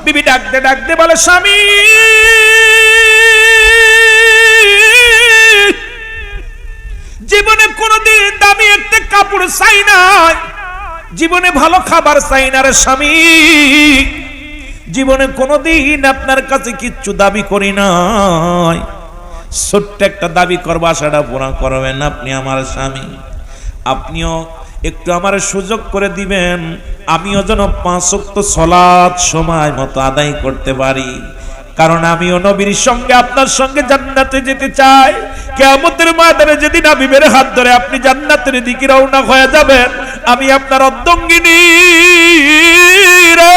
বিবি ডাকতে ডাকতে বলে, স্বামী জীবনে কোনদিন দামি একটা কাপড় চাই নাই, জীবনে ভালো খাবার চাই না রে স্বামী, জীবনে কোনদিন আপনার কাছে কিচ্ছু দাবি করি নাই, ছোট্ট একটা দাবি করবো, আশাটা পুরা করবেন আপনি আমার স্বামী, আপনিও একটু আমার সুযোগ করে দিবেন, আমিও যেন 5 ওয়াক্ত সালাত সময় মতো আদায় করতে পারি, কারণ আমিও নবীর সঙ্গে আপনার সঙ্গে জান্নাতে যেতে চাই। কিয়ামতের ময়দানে যেদিন হাবিবের হাত ধরে আপনি জান্নাতের দিকে রওনা হয়ে যাবেন, আমি আপনার অর্ধাঙ্গিনী রে,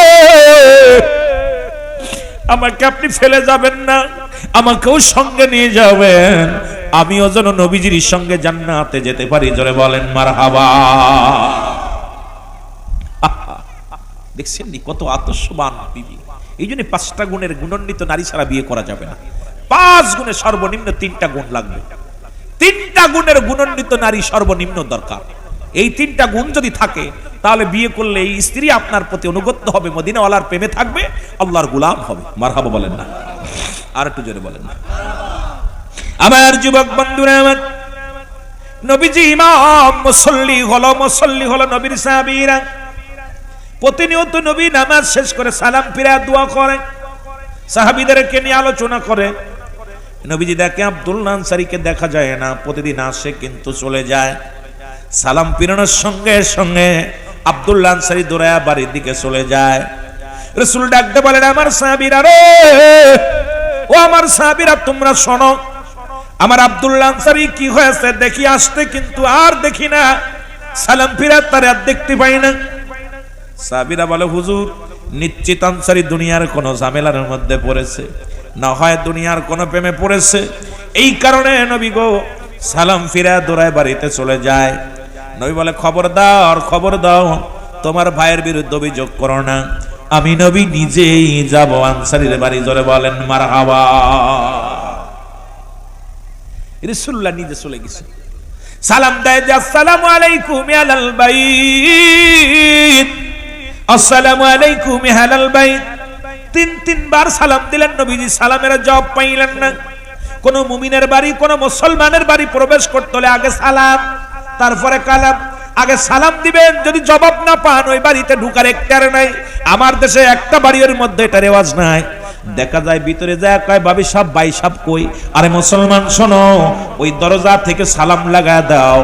আমাকে আপনি ফেলে যাবেন না, আমাকেও সঙ্গে নিয়ে যাবেন, আমিও যেন নবীজির সঙ্গে জান্নাতে যেতে পারি। জোরে বলেন মারহাবা। দেখছেন নি কত আদর্শবান বিবি। এই জন্য 5টা গুণের গুণান্বিত নারী ছাড়া বিয়ে করা যাবে না। 5 গুণে সর্বনিম্ন 3টা গুণ লাগবে। 3টা গুণের গুণান্বিত নারী সর্বনিম্ন দরকার। এই 3টা গুণ যদি থাকে তাহলে বিয়ে করলে এই স্ত্রী আপনার প্রতি অনুগত হবে, মদিনাওয়ালার প্রেমে থাকবে, আল্লাহর গোলাম হবে। মারহাবা বলেন না, আর একটু জোরে বলেন না। আমার যুবক বন্ধুরা, আমার নবীজি ইমাম, মুসল্লি হলো নবীর সাহাবীরা। প্রতিনিয়ত নবী নামাজ শেষ করে সালাম ফিরা দোয়া করে, সাহাবীদেরকে নিয়ে আলোচনা করে। নবীজি দেখে আব্দুল্লাহ আনসারীকে দেখা যায় না, প্রতিদিন আসে কিন্তু চলে যায়। সালাম ফিরানোর সঙ্গে সঙ্গে আব্দুল্লাহ আনসারী দৌড়ায়া বাড়ির দিকে চলে যায়। রাসূল ডাকতে বলেন, আমার সাহাবীরা রে, ও আমার সাহাবীরা তোমরা শোনো, আমার আব্দুল্লাহ আনসারী কি হয়েছে দেখি আসতে, কিন্তু আর দেখি না, সালাম ফিরা তার আর দেখতে পাই না। সাহাবীরা বলে, হুজুর নিশ্চিত আনসারী দুনিয়ার কোন ঝামেলার মধ্যে পড়েছে, না হয় দুনিয়ার কোন প্রেমে পড়েছে, এই কারণে নবী গো সালাম ফিরা দৌড়ায় বাড়িতে চলে যায়। নবী বলে, খবর দাও, তোমার ভাইয়ের বিরুদ্ধে অভিযোগ করো না, আমি নবী নিজেই যাব আনসারীর বাড়ি। জোরে বলেন মারহাবা। রাসূলুল্লাহ নিজে চলে গেছে, সালাম দেয় যে আসসালামু আলাইকুম আলাল বাইত, আসসালামু আলাইকুম আলাল বাইত। 3 বার সালাম দিলেন নবীজি, সালামের জবাব পাইলেন না। কোন মুমিনের বাড়ি, কোন মুসলমানের বাড়ি প্রবেশ করতে হলে আগে সালাম, তারপরে কালাম। আগে সালাম দিবেন, যদি জবাব না পান ওই বাড়িতে ঢুকার একটার নাই। আমার দেশে একটা বাড়ির মধ্যে এটা রেওয়াজ নাই। দেখা যায় ভিতরে যায় কয় ভাবি সাহেব, ভাই সাহেব কই? আরে মুসলমান শোনো, ওই দরজা থেকে সালাম লাগা দাও।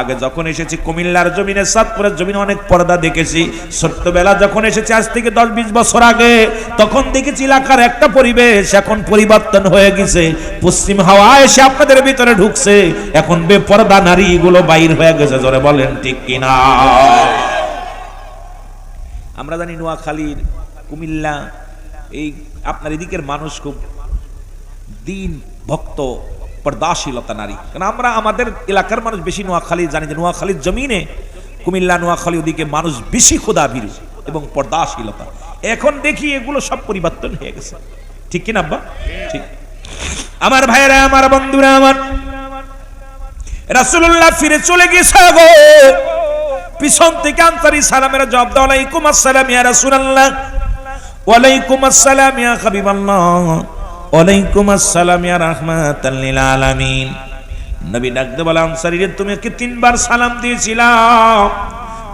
আগে যখন এসেছি কুমিল্লার জমিনে, চাঁদপুরের জমিনে অনেক পর্দা দেখেছি। ছোট্টবেলা যখন এসেছি আজ থেকে 10-20 বছর আগে, তখন দেখেছি এলাকার একটা পরিবেশ, এখন পরিবর্তন হয়ে গেছে। পশ্চিম হাওয়া এসে আপনাদের ভিতরে ঢুকছে, এখন বেপর্দা নারী গুলো বাইর হয়ে গেছে। জোরে বলেন ঠিক কিনা? আমরা জানি নোয়াখালী, কুমিল্লা, এই আপনার এদিকের মানুষ খুব দিন ভক্ত, পর্দাশীলতা নারী। কারণ আমরা আমাদের এলাকার মানুষ বেশি নোয়াখালী জানি যে নোয়াখালীর জমিনে, কুমিল্লা নোয়াখালী ওদিকে মানুষ বেশি খোদাভীরু এবং পর্দাশীলতা। এখন দেখি এগুলো সব পরিবর্তন হয়ে গেছে। ঠিক কিনা আব্বা? ঠিক। আমার ভাইরা, আমার বন্ধুরা, আমার রাসূলুল্লাহ ফিরে চলে গেছে গো। পিছন থেকে আনসারী সালামের জবাব দাও, আলাইকুম আসসালাম ইয়া রাসূলুল্লাহ, ওয়ালাইকুম আসসালাম ইয়া হাবিবাল্লাহ, ওয়ালাইকুম আসসালাম ইয়া রাহমাতাল লিল আলামিন। নবী ডাকতে বলে, আনসারী রে, তুমি কি 3 বার সালাম দিয়েছিলা?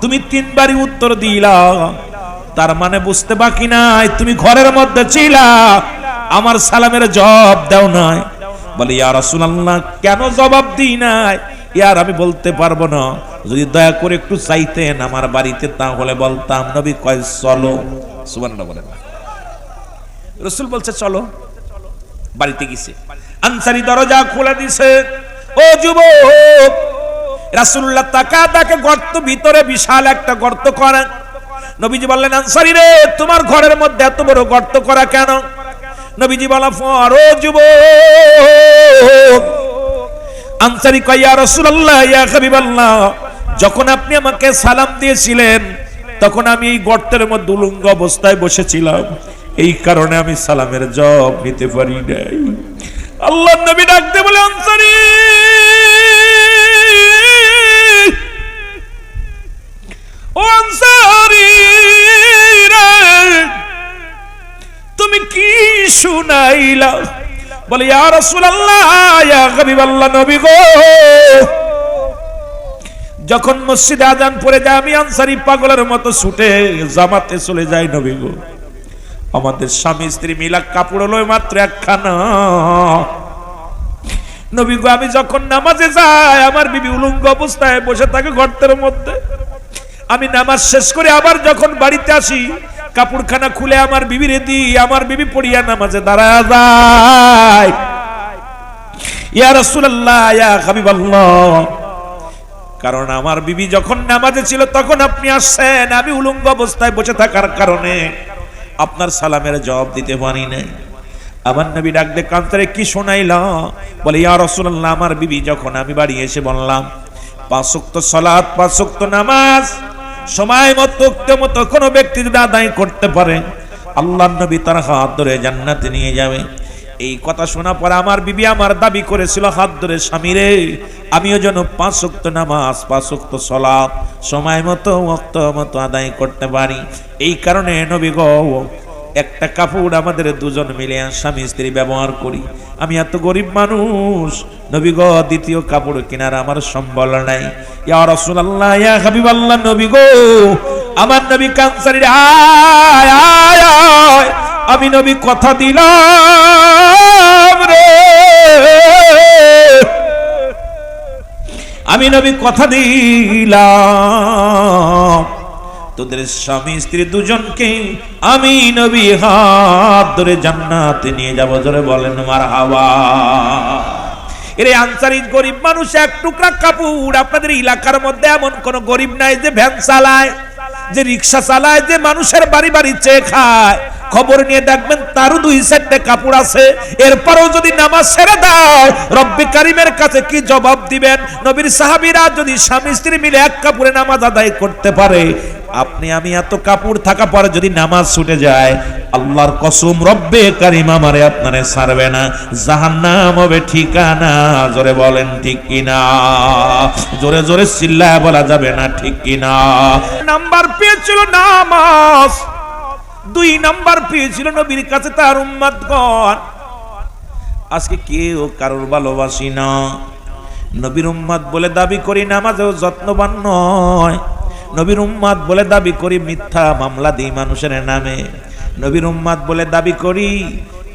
তুমি 3 বারই উত্তর দিলা, তার মানে বুঝতে বাকি নাই তুমি ঘরের মধ্যে ছিলা, আমার সালামের জবাব দাও নাই। বলে, ইয়া রাসূলুল্লাহ কেন জবাব দিই নাই? ইয়ার আমি বলতে পারবো না, যদি দয়া করে একটু চাইতেন আমার বাড়িতে তাহলে বলতাম। নবী কয় চলো। সুবহানাল্লাহ বলেন। রাসূল বলছে চলো। বাড়িতে গেছে, আনসারী দরজা খুলে দিছে। ও যুবক, রাসূলুল্লাহ তাকে গর্ত, ভিতরে বিশাল একটা গর্ত করা। নবীজি বললেন, আনসারী রে, তোমার ঘরের মধ্যে এত বড় গর্ত করা কেন? নবীজি বলা পর, ও যুবক, আনসারী কয়, ইয়া রাসূলুল্লাহ, ইয়া হাবিবাল্লাহ, যখন আপনি আমাকে সালাম দিয়েছিলেন তখন আমি এই গর্তের মধ্যে উলঙ্গ অবস্থায় বসেছিলাম, এই কারণে আমি সালামের জবাব নিতে পারি নাই। আল্লাহর নবী ডাকতে বলে, আনসারী, ও আনসারী রে, কি শুনাইলা? বলে ইয়া রাসূলুল্লাহ, ইয়া হাবিবাল্লাহ, নবী গো, যখন মসজিদে আজান পড়ে যায় আমি আনসারী পাগলের মতো ছুটে জামাতে চলে যাই। নবী গো, আমাদের স্বামী স্ত্রী মিলা কাপড় হলো মাত্র একখানা। নবী গো, আমি যখন নামাজে যাই আমার বিবি উলঙ্গ অবস্থায় বসে থাকে গর্তের মধ্যে। আমি নামাজ শেষ করে আবার যখন বাড়িতে আসি কাপড়খানা খুলে আমার বিবিরে দিই, আমার বিবি পড়িয়া নামাজে দাঁড়ায় যায়। ইয়া রাসূলুল্লাহ, ইয়া হাবিবাল্লাহ, কারণ আমার বিবি যখন নামাজে ছিল তখন আপনি আসছেন, আমি উলঙ্গ অবস্থায় বসে থাকার কারণে আপনার সালামের জবাব দিতে পারি নাই। আমার নবী ডাক দিয়ে কান্তরে কি শোনাইল? বলে ইয়া রাসূলুল্লাহ, আমার বিবি যখন আমি বাড়ি এসে বললাম 5 ওয়াক্ত সালাত 5 ওয়াক্ত নামাজ সময় মতো কোনো ব্যক্তি যদি আদায় করতে পারে আল্লাহর নবী তার হাত ধরে জান্নাতে নিয়ে যাবে। এই কথা শোনা পর আমার বিবি আমার দাবি করেছিল, হাত ধরে স্বামীরে আমিও যেন 5 ওয়াক্ত নামাজ 5 ওয়াক্ত সালাত সময় মতো ওয়াক্ত মতো আদায় করতে পারি। এই কারণে নবী গো, একটা কাপড় আমাদের দুজন মিলে স্বামী স্ত্রী ব্যবহার করি। আমি এত গরিব মানুষ নবী গো, দ্বিতীয় কাপড় কেনার আমার সম্বল নাই। ইয়া রাসূলুল্লাহ, ইয়া হাবিবাল্লাহ, নবী গো, আমার নবী কানসারীর আয় আয় আয়, আমি নবী কথা দিলাম রে, আমি নবী কথা দিলাম তোদের স্বামী স্ত্রী দুজনকে আমি নবী হাত ধরে জান্নাতে নিয়ে যাব। জোরে বলেন মারহাবা। এরে আনসারী গরিব মানুষ, এক টুকরা কাপড়। আপনাদের এলাকার মধ্যে এমন কোন গরিব নাই যে ভ্যান চালায়, যে রিক্সা চালায়, যে মানুষের বাড়ি বাড়ি চেয়ে খায়। খবর নিয়ে দেখবেন তারও 2-4টা কাপড় আছে। এরপরও যদি নামাজ ছেড়ে দাও রব্বে কারিমের কাছে কি জবাব দিবেন? নবীর সাহাবীরা যদি স্বামী স্ত্রী মিলে এক কাপড়ে নামাজ আদায় করতে পারে, আপনি আমি এত কাপড় থাকা পরে যদি নামাজ ছুটে যায়, আল্লাহর কসম রব্বে কারিম আমারে আপনারে ছাড়বে না, জাহান্নাম হবে ঠিকানা। জোরে বলেন ঠিক কিনা? জোরে জোরে চিল্লায় বলা যাবে না ঠিক কিনা? নাম্বার পেয়েছিল নামাজ, 2 নাম্বার পেয়েছিল নবীর কাছে তার উম্মতগণ। আজকে কেউ কারোর ভালোবাসি না, নবীর উম্মত বলে দাবি করি নামাজেও যত্নবান নয়, নবীর উম্মত বলে দাবি করি মিথ্যা মামলা দিই মানুষের নামে, নবীর উম্মত বলে দাবি করি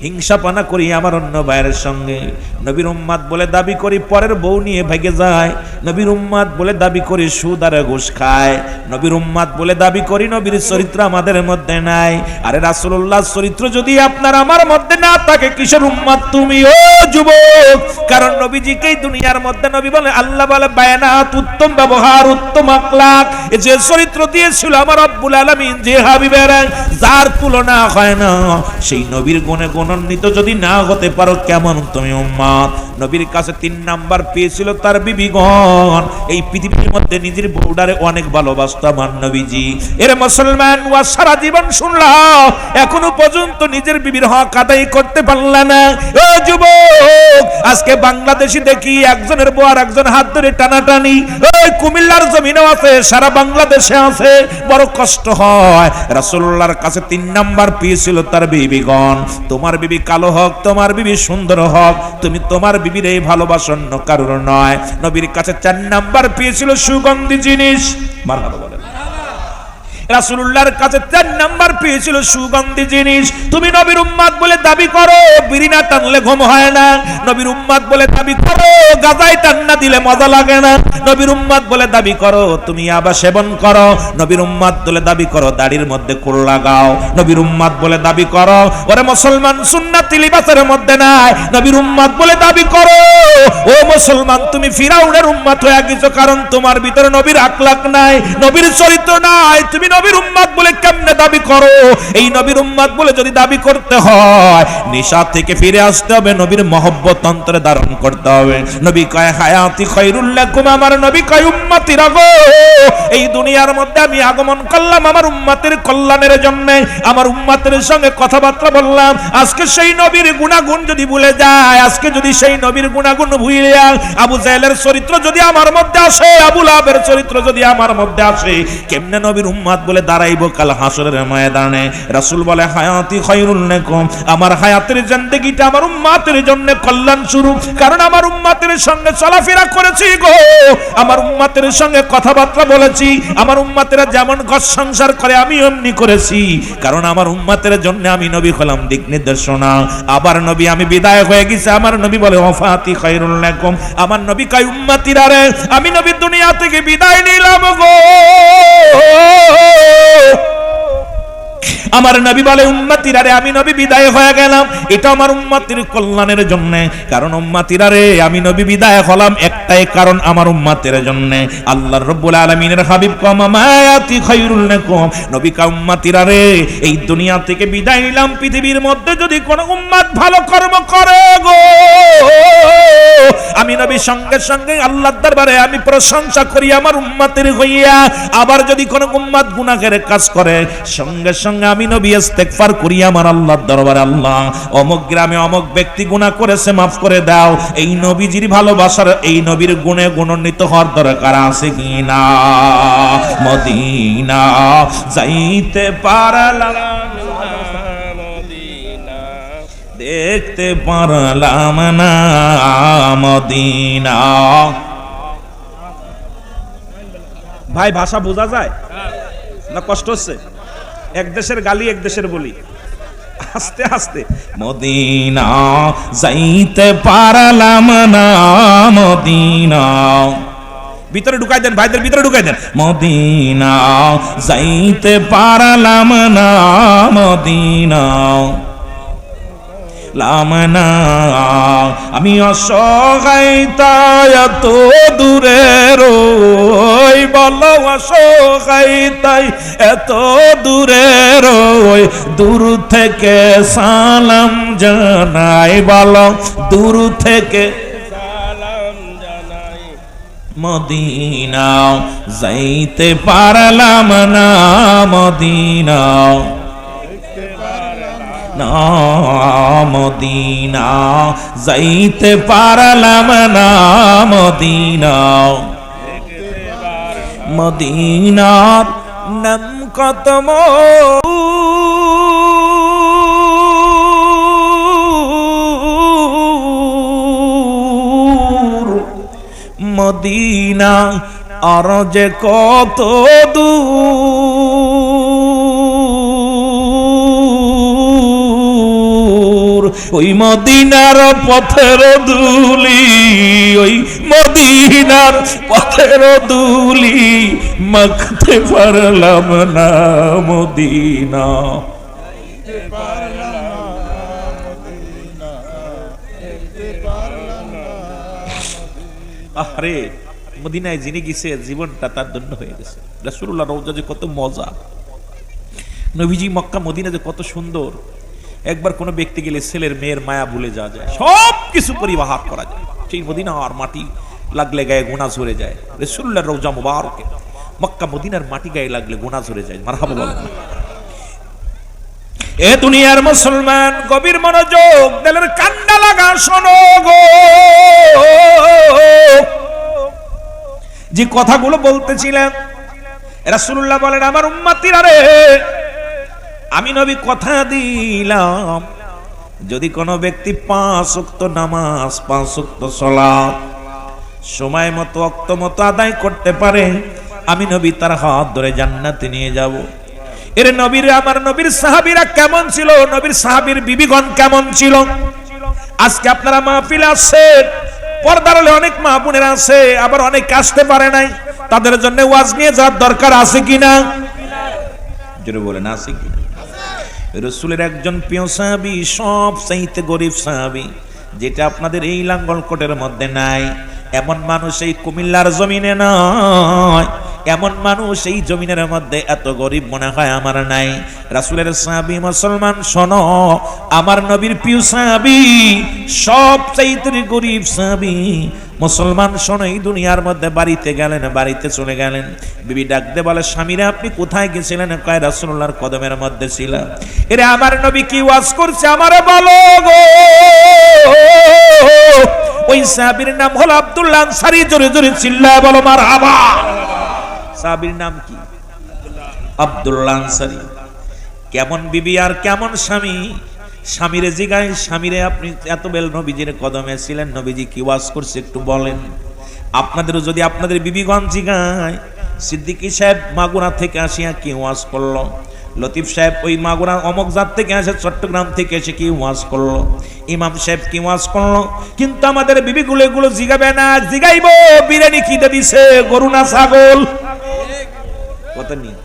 হিংসাপানা করি আমার অন্য ভাইয়ের সঙ্গে, নবীর উম্মত বলে দাবি করি পরের বউ নিয়ে ভেগে যায়, নবীর উম্মত বলে দাবি করি সুদ আর ঘুষ খায়, নবীর উম্মত বলে দাবি করি নবীর চরিত্র আমাদের মধ্যে নাই। আরে রাসূলুল্লাহর চরিত্র যদি আপনার আমার মধ্যে না থাকে, কিসের উম্মত তুমি ও যুবক? কারণ নবীজিকেই দুনিয়ার মধ্যে নবী বলে, আল্লাহ বলে বায়ানাত, উত্তম ব্যবহার, উত্তম আখলাক, যে চরিত্র দিয়েছিল আমার রব্বুল আলামিন, যে হাবিবের যার তুলনা হয় না, সেই নবীর গুণে গুণান্বিত যদি না হতে পারো কেমন তুমি উম্মত? নবীর কাছে 3 নাম্বার পেয়েছিল তার বিবিগণ। এই পৃথিবীর মধ্যে নিজের বউডারে অনেক ভালোবাসত আমার নবীজি। এর মুসলমান ওয়া সারা জীবন শুনলাম, এখনো পর্যন্ত নিজের বিবির হক আদায় করতে পারল না। ও যুবক, আজকে বাংলাদেশে দেখি একজনের বউ আর একজন হাত ধরে টানাটানি। ওই কুমিল্লার জমিনেও আছে, সারা বাংলাদেশে আছে, বড় কষ্ট হয়। রাসূলুল্লাহর কাছে 3 নাম্বার পেয়েছিল তার বিবিগণ। তোমার বিবি কালো হোক, তোমার বিবি সুন্দর হোক, তুমি তোমার বিবির এই ভালোবাসা অন্য কারোর নয়। নবীর কাছে 4 নাম্বার পেয়েছিল সুগন্ধি জিনিস। মারহাবা বলেন। রাসূলুল্লাহর কাছে 4 নাম্বার পেয়েছিল সুগন্ধি জিনিস। তুমি নবীর উম্মত বলে দাবি করো, বিড়ি না টানলে ঘুম হয় না। নবীর উম্মত বলে দাবি করো, গাঁজাই টান না দিলে মজা লাগে না। নবীর উম্মত বলে দাবি করো, তুমি ইয়াবা সেবন করো। নবীর উম্মত বলে দাবি করো, দাড়ির মধ্যে কুল লাগাও। নবীর উম্মত বলে দাবি করো, ওরে মুসলমান সুন্নতি লিবাসের মধ্যে নাই। নবীর উম্মত বলে দাবি করো, ও মুসলমান তুমি ফিরাউনের উম্মত হয়ে গেছো, কারণ তোমার ভিতরে নবীর আখলাক নাই, নবীর চরিত্র নাই। তুমি নবীর উম্মত বলে কেমনে দাবি করো? এই নবীর উম্মত বলে যদি দাবি করতে হয়, নিশা থেকে ফিরে আসতে হবে, নবীর মহব্বত অন্তরে ধারণ করতে হবে। নবী কয় হায়াতি খায়রুল লাকুম, আমার নবী কয় উম্মতি রাগো, এই দুনিয়ার মধ্যে আমি আগমন করলাম আমার উম্মতের কল্যাণের জন্য, আমার উম্মতের সঙ্গে কথাবার্তা বললাম। আজকে সেই নবীর গুণাগুণ যদি ভুলে যায়, আজকে যদি সেই নবীর গুণাগুণ গুণ ভুলিয়া আবু জাহেলের চরিত্র যদি আমার মধ্যে আসে, আবু লাহাবের চরিত্র যদি আমার মধ্যে আসে, কেমনে নবীর উম্মত বলে দাঁড়াইব কাল হাসরের ময়দানে? রাসূল বলে হায়াতি খায়রুল লাকুম, আমার হায়াতের জিন্দেগিটা আমার উম্মতের জন্য কল্যাণ স্বরূপ, কারণ আমার উম্মতের সঙ্গে চলাফেরা করেছি গো, আমার উম্মতের সঙ্গে কথাবার্তা বলেছি, আমার উম্মতেরা যেমন ঘর সংসার করে আমি এমনি করেছি, কারণ আমার উম্মতের জন্য আমি নবী হলাম দিক নির্দেশনা। আবার নবী আমি বিদায় হয়ে গেছি, আমার নবী বলে ওয়াফাতি খায়রুল লাকুম, আমার নবী কয় উম্মতিরা রে আমি নবী দুনিয়া থেকে বিদায় নিলাম গো। আমার নবী বলে উম্মতিরা রে আমি নবী বিদায় হয়ে গেলাম, এটা আমার উম্মতির কল্যাণের জন্য, কারণ উম্মতিরা রে আমি নবী বিদায় হলাম একটাই কারণ আমার উম্মতের জন্য। আল্লাহর রাব্বুল আলামিনের হাবিব মায়াতি খায়রুল লাকুম, নবী কা উম্মতিরা রে এই দুনিয়া থেকে বিদায় নিলাম, পৃথিবীর মধ্যে যদি কোন উম্মত ভালো কর্ম করে গো আমি নবী সঙ্গে সঙ্গে আল্লাহর দরবারে আমি প্রশংসা করি আমার উম্মতের হইয়া। আবার যদি কোন উম্মত গুনাহের কাজ করে সঙ্গে সঙ্গে আমি নবী ইস্তেগফার করি আমার আল্লাহর দরবারে, আল্লাহ অমুক গ্রামে অমুক ব্যক্তি গুনাহ করেছে মাফ করে দাও। এই নবীজির ভালোবাসার এই নবীর গুণে গুণান্বিত হওয়ার দরকার আছে কিনা? মদিনা যাইতে পারলাম মদিনা, দেখতে পারলাম না মদিনা। ভাই ভাষা বোঝা যায় না? কষ্ট হচ্ছে? এক দেশের গালি এক দেশের বলি, আস্তে আস্তে। মদিনা যাইতে পারলাম না মদিনা, ভিতরে ঢুকাই দেন ভাইদের, ভিতরে ঢুকাই দেন। মদিনা যাইতে পারলাম না মদিনা লামনা, আমি অসহায় তাই এত দূরে রই, বলো অসহায় তাই এত দূরে রই, দূর থেকে সালাম জানাই, বলো দূর থেকে সালাম জানাই। মদিনা যাইতে পারলাম না মদিনা না মদিনা যাইতে পারলাম না মদিনা। মদিনার নাম কত মদিনা আর যে কত দূর, ওই মদিনার পথের ধুলি, ওই মদিনার পথের ধুলি মাখতে পারলাম না মদিনা। আরে মদিনায় যিনি গেছে জীবনটা তার জন্য হয়ে গেছে। রাসূলুল্লাহ রওজা যে কত মজা, নবীজি মক্কা মদিনা যে কত সুন্দর। একবার কোনো ব্যক্তি গেলে ছেলের মেয়ের মায়া ভুলে যাওয়া যায়, সব কিছু পরিহার করা যায়। সেই মদিনা আর মাটি লাগলে গায়ে গুনাহ ঝরে যায়। রাসূলুল্লাহর রওজা মুবারকে মক্কা মদিনার মাটি গায়ে লাগলে গুনাহ ঝরে যায়। মারহাবা বলেন। এ দুনিয়ার মুসলমান গভীর মনোযোগ দিলের কান্না লাগা শোনো গো, যে কথাগুলো বলতেছিলেন রাসূলুল্লাহ বলেন আমার উম্মতিরা রে আমি নবী কথা দিলাম, যদি কোনো ব্যক্তি 5 ওয়াক্ত নামাজ 5 ওয়াক্ত সালাত সময় মতো ওয়াক্ত মতো আদায় করতে পারে, আমি নবী তার হাত ধরে জান্নাতে নিয়ে যাব। এর নবীর আমার নবীর সাহাবীরা কেমন ছিল, নবীর সাহাবীর বিবিগণ কেমন ছিল? আজকে আপনারা মাহফিলে আসছেন, পর্দার হলে অনেক মা বোনেরা আছে, আবার অনেক আসতে পারে নাই, তাদের জন্য ওয়াজ নিয়ে যাওয়ার দরকার আছে কিনা? জোরে বলেন আছে কিনা? রাসূলের একজন প্রিয় সাহাবী, সব চাইতে গরিব সাহাবী, যেটা আপনাদের এই লাঙ্গলকোটের মধ্যে নাই, এমন মানুষ এই কুমিল্লার জমিনে নয়, এমন মানুষ এই জমিনের মধ্যে এত গরিব মনে হয় আমার নাই। রাসূলের সাহাবী মুসলমান শোনো, আমার নবীর প্রিয় সাহাবী, সব চাইতে গরিব সাহাবী মুসলমান শোনো, এই দুনিয়ার মধ্যে বাড়িতে গেলেন, বাড়িতে চলে গেলেন, বিবি ডাকতে বলে স্বামীরা আপনি কোথায় গেছিলেন? কয় রাসূলুল্লাহর কদমের মধ্যে ছিলাম। এরে আমার নবী কি ওয়াজ করছে আমারে বলো গো, ওই সাহাবীর নাম হলো আব্দুল্লাহ আনসারী। জোরে জোরে চিল্লায় বলো মারহাবা। সাহাবীর নাম কি? আব্দুল্লাহ আনসারী। কেমন বিবি আর কেমন স্বামী। স্বামীরে জিগায়, স্বামীরে আপনি এত বেল নবীজির কদমে ছিলেন, নবীজি কি ওয়াজ করছে একটু বলেন। আপনাদেরও যদি আপনাদের বিবিগণ জিগায়, সিদ্দিকী সাহেব মাগুরা থেকে আসিয়া কি ওয়াজ করলো, লতিফ সাহেব ওই মাগুরা অমক জাত থেকে আসে, চট্টগ্রাম থেকে এসে কি ওয়াজ করলো, ইমাম সাহেব কি ওয়াজ করলো, কিন্তু আমাদের বিবিগুলো এগুলো জিগাবে না। জিগাইবো বিরিয়ানি কি দিছে, গরু না ছাগল? কথা নেই।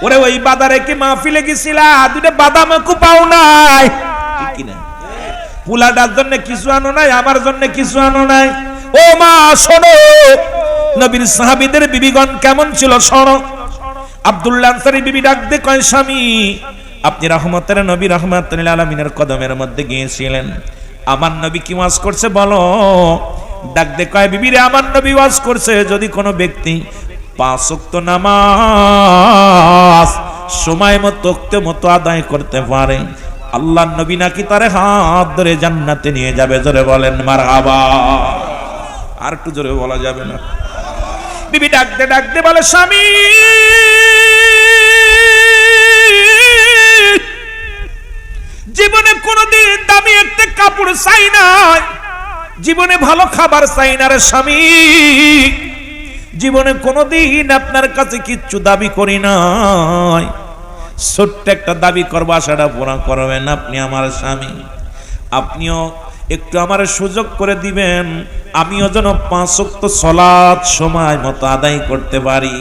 ওরে ওই বাজারে কি মাহফিলে গেছিলা, দুটো বাদাম কু পাও নাই, ঠিক কিনা? পুলাটার জন্য কিছু আনো নাই, আমার জন্য কিছু আনো নাই। ও মা শোনো, নবীর সাহাবীদের বিবিগণ কেমন ছিল শোনো। আব্দুল্লাহ আনসারী বিবি ডাক দে কয়, স্বামী আপনি রহমতের নবী রহমাতুল আলামিনের কদমের মধ্যে গিয়েছিলেন, আমার নবী কি ওয়াজ করছে বলো। ডাক দে কয়, বিবিরে আমার নবী ওয়াজ করছে যদি কোনো ব্যক্তি 5 ওয়াক্ত নামাজ সময় মতো আদায় করতে পারে, আল্লাহর নবী নাকি তারে হাত ধরে জান্নাতে নিয়ে যাবে। জোরে বলেন মারহাবা। আর একটু জোরে বলা যাবে না? বিবি ডাক দে বলে, স্বামী জীবনে কোনদিন দামি একটা কাপড় চাই নাই, জীবনে ভালো খাবার চাই না রে স্বামী, জীবনে কোনদিন আপনার কাছে কিচ্ছু দাবি করি নাই। ছোট্ট একটা দাবি করবো, আশাটা পুরা করবেন আপনি আমার স্বামী। আপনিও একটু আমার সুযোগ করে দিবেন, আমিও যেন 5 ওয়াক্ত সালাত সময় মতো আদায় করতে পারি,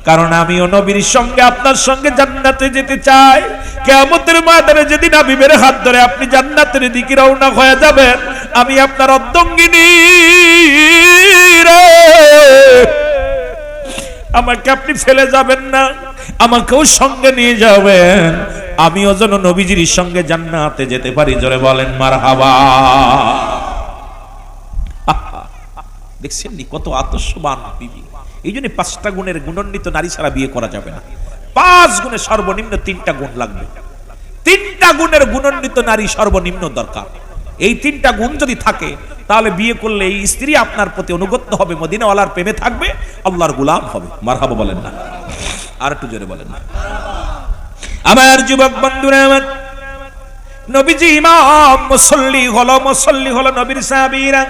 কারণ আমিও নবীর সঙ্গে আপনার সঙ্গে জান্নাতে যেতে চাই। কিয়ামতের ময়দানে যেদিন হাবিবের হাত ধরে আপনি জান্নাতের দিকে রওনা হয়ে যাবেন, আমি আপনার অর্ধাঙ্গিনী রে, আমাকে আপনি ফেলে যাবেন না, আমাকেও সঙ্গে নিয়ে যাবেন, আমিও যেন নবীজির সঙ্গে জান্নাতে যেতে পারি। জোরে বলেন মারহাবা। দেখছেন নি কত আদর্শবান বিবি। এই জন্য 5টা গুণের গুণান্বিত নারী ছাড়া বিয়ে করা যাবে না। 5 গুণে সর্বনিম্ন 3টা গুণ লাগবে। 3টা গুণের গুণান্বিত নারী সর্বনিম্ন দরকার। এই 3টা গুণ যদি থাকে তাহলে বিয়ে করলে এই স্ত্রী আপনার প্রতি অনুগত হবে, মদিনাওয়ালার প্রেমে থাকবে, আল্লাহর গোলাম হবে। মারহাবা বলেন না? আর একটু জোরে বলেন না? আমার যুবক বন্ধুরা, আমার নবীজি ইমাম, মুসল্লি হলো নবীর সাহাবীরা।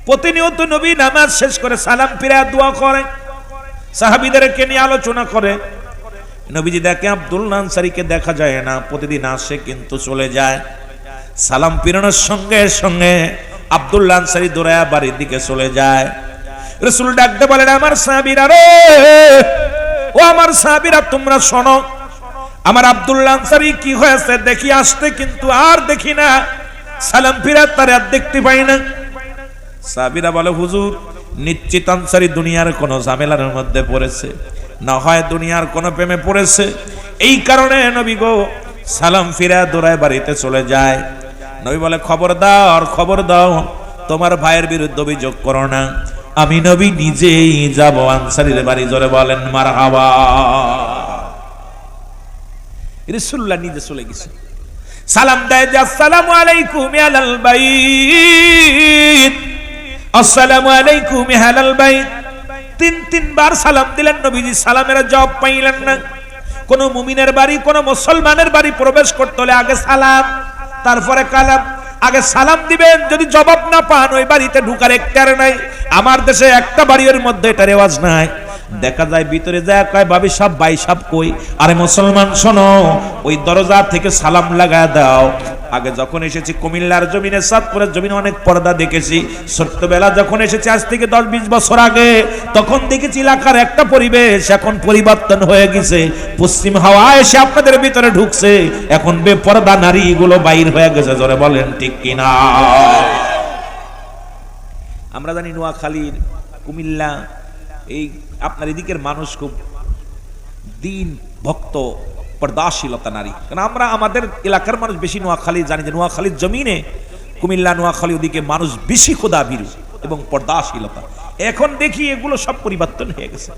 প্রতিনিয়ত নবী নামাজ শেষ করে সালাম ফিরে দোয়া করে, সাহাবীদেরকে নিয়ে আলোচনা করে। নবীজি দেখে আব্দুল্লাহ আনসারীকে দেখা যায় না, প্রতিদিন আসে কিন্তু চলে যায়। সালাম ফিরানোর সঙ্গে সঙ্গে আব্দুল্লাহ আনসারী দৌড়ায়া বাড়ির দিকে চলে যায়। রাসূল ডাকতে বলেন, আমার সাহাবীরা রে, ও আমার সাহাবীরা তোমরা শোনো, আমার আব্দুল্লাহ আনসারী কি হয়েছে দেখি আসতে, কিন্তু আর দেখি না, সালাম ফিরা তার আর দেখতে পাই না। সাহাবীরা বলে, হুজুর নিশ্চিত আনসারী দুনিয়ার কোন ঝামেলার মধ্যে পড়েছে, না হয় দুনিয়ার কোন প্রেমে পড়েছে, এই কারণে নবী গো সালাম ফিরা দৌড়ায় বাড়িতে চলে যায়। নবী বলে, খবর দাও, তোমার ভাইয়ের বিরুদ্ধে অভিযোগ করো না, আমি নবী নিজেই যাব আনসারীর বাড়ি। জোরে বলেন মারহাবা। রাসূলুল্লাহ নিজে চলে গেছে, সালাম দেয় যে আসসালামু আলাইকুম আলাল বাইত, আসসালামু আলাইকুম আলাল বাইত। 3 বার সালাম দিলেন, নবীজি সালামের জবাব পাইলেন না। কোন মুমিনের বাড়ি, কোন মুসলমানের বাড়ি প্রবেশ করতে হলে আগে সালাম, তারপরে কালাম। আগে সালাম দিবেন, যদি জবাব না পান ওই বাড়িতে ঢুকার একটার নাই। আমার দেশে একটা বাড়ির মধ্যে এটা রেওয়াজ নাই। দেখা যায় ভিতরে যায় কয়, ভাবি সাহেব, ভাই সাহেব কই? আরে মুসলমান শোনো, ওই দরজা থেকে সালাম লাগায় দাও। আগে যখন এসেছি কুমিল্লার জমিনে, চাঁদপুরের জমিনে অনেক পর্দা দেখেছি। ছোট্টবেলা যখন এসেছি আজ থেকে 10-20 বছর আগে, তখন দেখেছি এলাকার একটা পরিবেশ, এখন পরিবর্তন হয়ে গেছে। পশ্চিম হাওয়া এসে আপনাদের ভিতরে ঢুকছে, এখন বেপর্দা নারী গুলো বাইর হয়ে গেছে। জোরে বলেন ঠিক কিনা? আমরা জানি নোয়াখালীর, কুমিল্লা, এই আপনার এদিকের মানুষ খুব দিন ভক্ত, পর্দাশীলতা নারী। কারণ আমরা আমাদের এলাকার মানুষ বেশি নোয়াখালী জানি যে নোয়াখালীর জমিনে, কুমিল্লা নোয়াখালী ওদিকে মানুষ বেশি খোদা ভীরু এবং পর্দাশীলতা। এখন দেখি এগুলো সব পরিবর্তন হয়ে গেছে,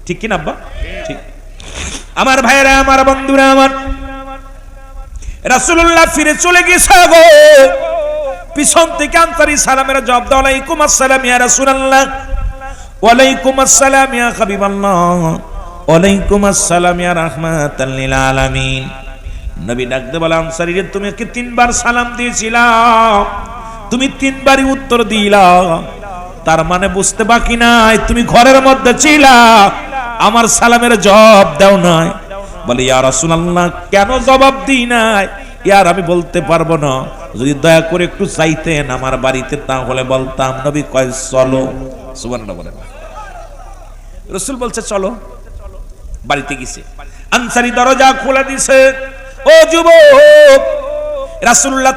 ঠিক কিনা আব্বা? ঠিক। আমার ভাইরা, আমার বন্ধুরা, আমার রাসূলুল্লাহ ফিরে চলে গেছে গো। পিছন থেকে আনসারী সালামের জবাব দাও, আলাইকুম আসসালাম ইয়া রাসূলুল্লাহ, ওয়ালাইকুম আসসালাম ইয়া হাবিবাল্লাহ, ওয়ালাইকুম আসসালাম ইয়া রাহমাতাল লিল আলামিন। নবী ডাকতে বলে, আনসারী রে, তুমি কি 3 বার সালাম দিয়েছিলা? তুমি 3 বারই উত্তর দিলা, তার মানে বুঝতে বাকি নাই তুমি ঘরের মধ্যে ছিলা, আমার সালামের জবাব দাও নাই। বলে, ইয়া রাসূলুল্লাহ, কেন জবাব দিই নাই? ইয়ার আমি বলতে পারবো না, যদি দয়া করে একটু চাইতেন আমার বাড়িতে তাহলে বলতাম। নবী কয়, চলো। সুবহানাল্লাহ বলেন। রাসূল বলছে চলো, বাড়িতে গেছে। আনসারী দরজা খুলে দিছে। ও যুবক, রাসূলুল্লাহ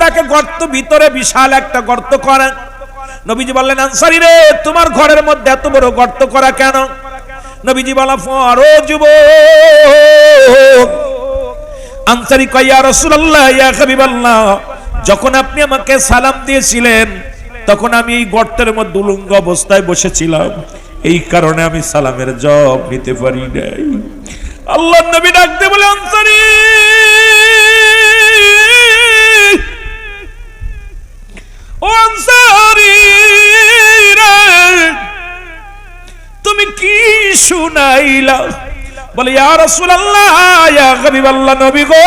তাকে গর্ত, ভিতরে বিশাল একটা গর্ত করা। নবীজি বললেন, আনসারী রে, তোমার ঘরের মধ্যে এত বড় গর্ত করা কেন? নবীজি বলা পর, ও যুবক, আনসারী কয়, ইয়া রাসূলুল্লাহ, ইয়া হাবিবাল্লাহ, যখন আপনি আমাকে সালাম দিয়েছিলেন তখন আমি এই গর্তের মধ্যে উলঙ্গ অবস্থায় বসেছিলাম, এই কারণে আমি সালামের জবাব নিতে পারি নাই। আল্লাহর নবী ডাকতে বলে, আনসারী, ও আনসারী রে, তুমি কি শুনাইলা? বলে, ইয়া রাসূলুল্লাহ, ইয়া হাবিবাল্লাহ, নবী গো,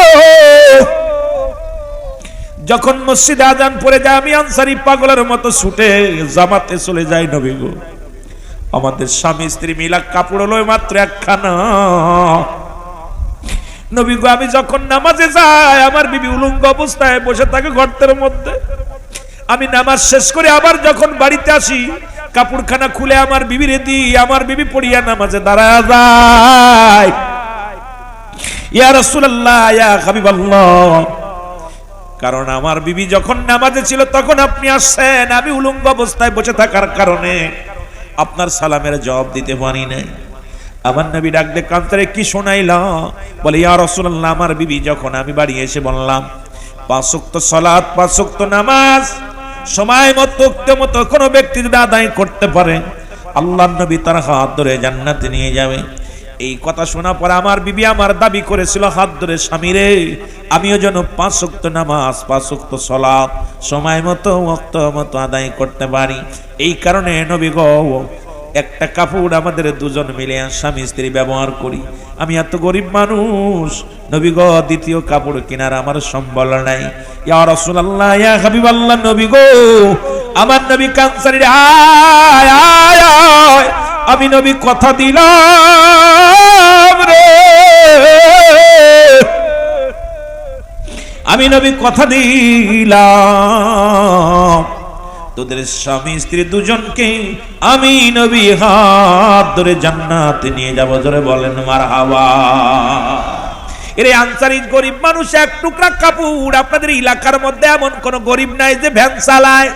যখন মসজিদে আযান পড়ে যায় আমি আনসারী পাগলের মতো ছুটে জামাতে চলে যাই। নবী গো, আমাদের স্বামী স্ত্রী মিলা কাপড় হলো মাত্র একখানা। নবী গো, আমি যখন নামাজে যাই আমার বিবি উলঙ্গ অবস্থায় বসে থাকে গর্তের মধ্যে। আমি নামাজ শেষ করে আবার যখন বাড়িতে আসি কাপড়খানা খুলে আমার বিবিরে দিই, আমার বিবি পড়িয়া নামাজে দাঁড়ায় যায়। ইয়া রাসূলুল্লাহ, ইয়া হাবিবাল্লাহ, কারণ আমার বিবি যখন নামাজে ছিল তখন আপনি আসছেন, আমি উলঙ্গ অবস্থায় বসে থাকার কারণে আপনার সালামের জবাব দিতে পারি নাই। আমার নবী ডাক দিয়ে কান্তরে, কি শোনাইলা? বলে, ইয়া রাসূলুল্লাহ, আমার বিবি যখন আমি বাড়ি এসে বললাম 5 ওয়াক্ত সালাত, 5 ওয়াক্ত নামাজ সময় মতো কোনো ব্যক্তি যদি আদায় করতে পারে আল্লাহর নবী তার হাত ধরে জান্নাতে নিয়ে যাবে। এই কথা শোনা পর আমার বিবি আমার দাবি করেছিল, হাত ধরে, স্বামী রে, আমিও যেন 5 ওয়াক্ত নামাজ, 5 ওয়াক্ত সালাত সময় মতো ওয়াক্ত মতো আদায় করতে পারি। এই কারণে নবী গো, একটা কাপড় আমাদের দুজন মিলে স্বামী স্ত্রী ব্যবহার করি। আমি এত গরিব মানুষ, নবী গো, দ্বিতীয় কাপড় কেনার আমার সম্বল নাই। ইয়া রাসূলুল্লাহ, ইয়া হাবিবাল্লাহ, নবী গো, আমার নবী কানসারী, আয় আয় আয়, আমি নবী কথা দিলাম রে, আমি নবী কথা দিলাম, তোদের স্বামী স্ত্রী দুজনকে আমি নবী হাত ধরে জান্নাতে নিয়ে যাব। জোরে বলেন মারহাবা। এর আনসারী গরিব মানুষ, এক টুকরা কাপড়। আপনাদের এলাকার মধ্যে এমন কোন গরিব নাই যে ভ্যান চালায়,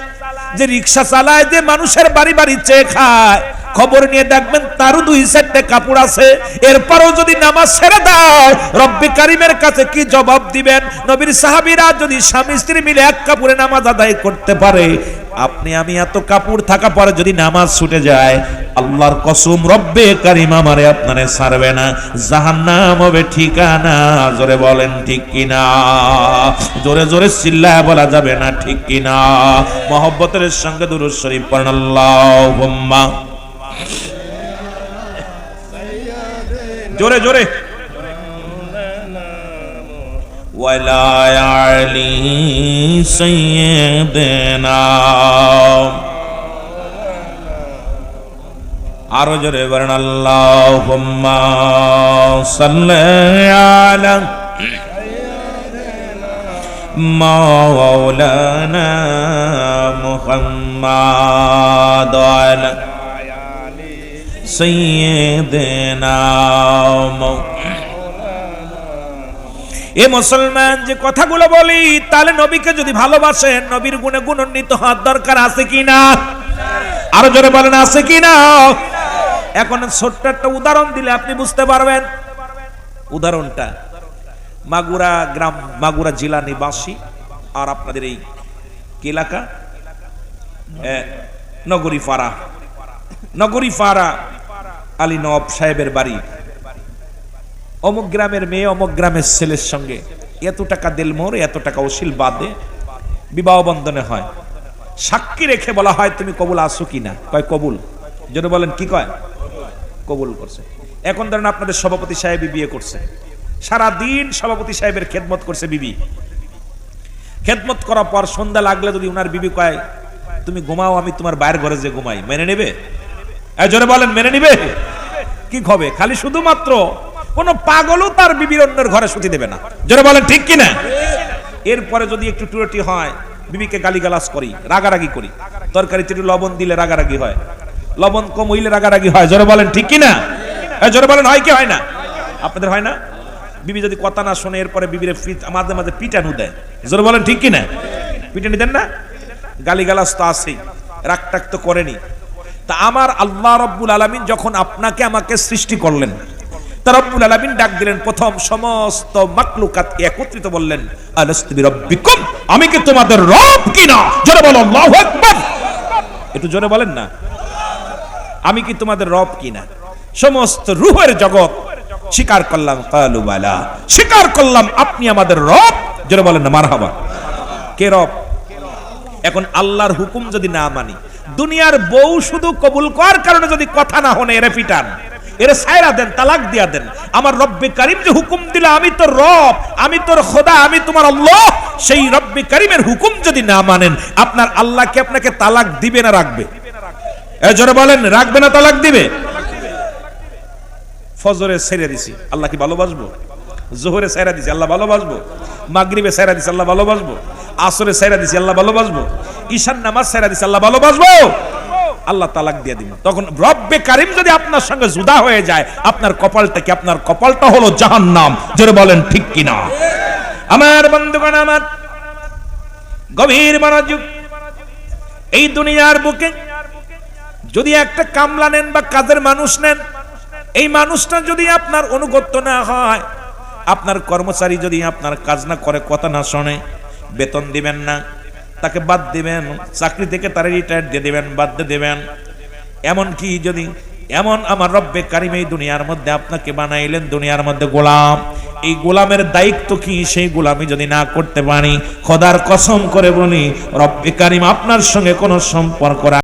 যে রিক্সা চালায়, যে মানুষের বাড়ি বাড়ি চেয়ে খায়? খবর নিয়ে দেখবেন তারও 2-4টে কাপড় আছে। এরপরও যদি নামাজ ছেড়ে দেয় রব্বে কারিমের কাছে কি জবাব দিবেন? নবীর সাহাবীরা যদি স্বামী স্ত্রী মিলে এক কাপড়ে নামাজ আদায় করতে পারে, আপনি আমি এত কাপড় থাকা পরে যদি নামাজ ছুটে যায়, আল্লাহর কসম রব্বে কারিম আমারে আপনারে ছাড়বে না, জাহান্নাম হবে ঠিকানা। জোরে বলেন ঠিক কিনা? জোরে জোরে চিল্লায় বলা যাবে না, ঠিক কিনা? মহব্বতের সঙ্গে দুরূদ শরীফ পড়েন, আল্লাহুম্মা, জোরে জোরে, ওয়ালা আলি সাইয়্যিদিনা, আরো জোরে বলেন, আল্লাহুম্মা সাল্লি আলা মাওলানা মুহাম্মাদ ওয়ালা সাইয়্যিদিনা। এ মুসলমান, যে কথাগুলো বলি তাহলে নবীকে যদি ভালোবাসেন, নবীর গুণে গুণান্বিত হওয়ার দরকার আছে কিনা? আরো জোরে বলেন, আছে কিনা? এখন ছোট্ট একটা উদাহরণ দিলে আপনি বুঝতে পারবেন। উদাহরণটা মাগুরা গ্রাম, মাগুরা জেলা নিবাসী, আর আপনাদের এই এলাকা নগরীপাড়া, নগরীপাড়া আলী নওয়াব সাহেবের বাড়ি। অমুক গ্রামের মেয়ে অমুক গ্রামের ছেলের সঙ্গে এত টাকা দিল মোর, এত টাকা ওসিল বাদে বিবাহ বন্ধনে হয়, সাক্ষী রেখে বলা হয় তুমি কবুল আছো কিনা, কয় কবুল। যেন বলেন কি কয়, কবুল করছে। এখন ধরেন আপনাদের সভাপতি সাহেব বিয়ে করছে, সারা দিন সভাপতি সাহেবের খেদমত করছে বিবি। খেদমত করার পর সন্ধ্যা লাগলে যদি উনার বিবি কয় তুমি ঘুমাও, আমি তোমার বাইরের ঘরে যে ঘুমাই, মেনে নেবে? জোরে বলেন মেনে নিবে? কি হবে? খালি শুধুমাত্র কোন পাগলও তার বিবির অন্যের ঘরে শুতে দেবে না। জোরে বলেন ঠিক কিনা? এরপরে যদি একটু টুরটি হয়, বিবিকে গালিগালাজ করি, রাগারাগি করি, তরকারিতে একটু লবণ দিলে রাগারাগি হয়, লবণ কম হইলে রাগারাগি হয়। জোরে বলেন ঠিক কিনা? জোরে বলেন হয় কি হয় না? আপনাদের হয় না? বিবি যদি কথা না শোনে, এরপরে বিবির মাঝে মাঝে পিটানু দেয়। জোরে বলেন ঠিক কিনা? পিটানি দেন না? গালিগালাজ তো আছেই, রাগ টাগ তো করেনি। তা আমার আল্লাহ রাব্বুল আলামিন যখন আপনাকে আমাকে সৃষ্টি করলেন, তা রব্বুল আলামিন ডাক দিলেন, প্রথম সমস্ত মাখলুকাতকে একত্রিত বললেন, আলাস্তু বিরাব্বিকুম, আমি কি তোমাদের রব কিনা? জোরে বলো আল্লাহু আকবার। একটু জোরে বলেন না, আমি কি তোমাদের রব কিনা? সমস্ত রূহের জগৎ স্বীকার করলাম, কালু বালা, স্বীকার করলাম আপনি আমাদের রব। জোরে বলেন না মারহাবা। কে রব? এখন আল্লাহর হুকুম যদি না মানি, দুনিয়ার বউ শুধু কবুল করার কারণে যদি কথা না হনে, এরে পিটান, এরে সায়রা দেন, তালাক দিয়া দেন। আমার রব্বে কারিম যে হুকুম দিল, আমি তোর রব, আমি তোর খোদা, আমি তোমার আল্লাহ, সেই রব্বে কারিমের হুকুম যদি না মানেন, আপনার আল্লাহ কি আপনাকে তালাক দিবে না রাখবে? জোরে বলেন, রাখবে না তালাক দিবে? ফজরে ছেড়ে দিছি, আল্লাহ কি ভালোবাসবো? জোহরে ছেড়ে দিছি, আল্লাহ ভালোবাসবো? মাগরিবে ছেড়ে দিছি, আল্লাহ ভালোবাসবো? আসরে ছেড়ে দিছি, আল্লাহ ভালোবাসবো? ঈশান নামাজ ছেড়ে দিছি, আল্লাহ ভালোবাসবো? আল্লাহ তালাক দিয়ে দিবেন। তখন রব্বে কারিম যদি আপনার সঙ্গে জুদা হয়ে যায়, আপনার কপালটা কি? আপনার কপালটা হলো জাহান্নাম। জোরে বলেন ঠিক কিনা? আমার বন্ধুগণ, আমার গভীর মনোযোগ। এই দুনিয়ার বুকে যদি একটা কামলা নেন বা কাজের মানুষ নেন, এই মানুষটা যদি আপনার অনুগত্য না হয়, আপনার কর্মচারী যদি আপনার কাজ না করে, কথা না শোনে, বেতন দিবেন না, তাকে বাদ দিবেন, চাকরি থেকে তারা রিটায়ার দিয়ে দিবেন, বাদ দিয়ে দিবেন। এমন কি যদি এমন আমার রব্বে কারিম এই দুনিয়ার মধ্যে আপনাকে বানাইলেন, দুনিয়ার মধ্যে গোলাম, এই গোলামের দায়িত্ব কি? সেই গোলামি যদি না করতে পারি, খোদার কসম করে বলি, রব্বে কারিম আপনার সঙ্গে কোনো সম্পর্ক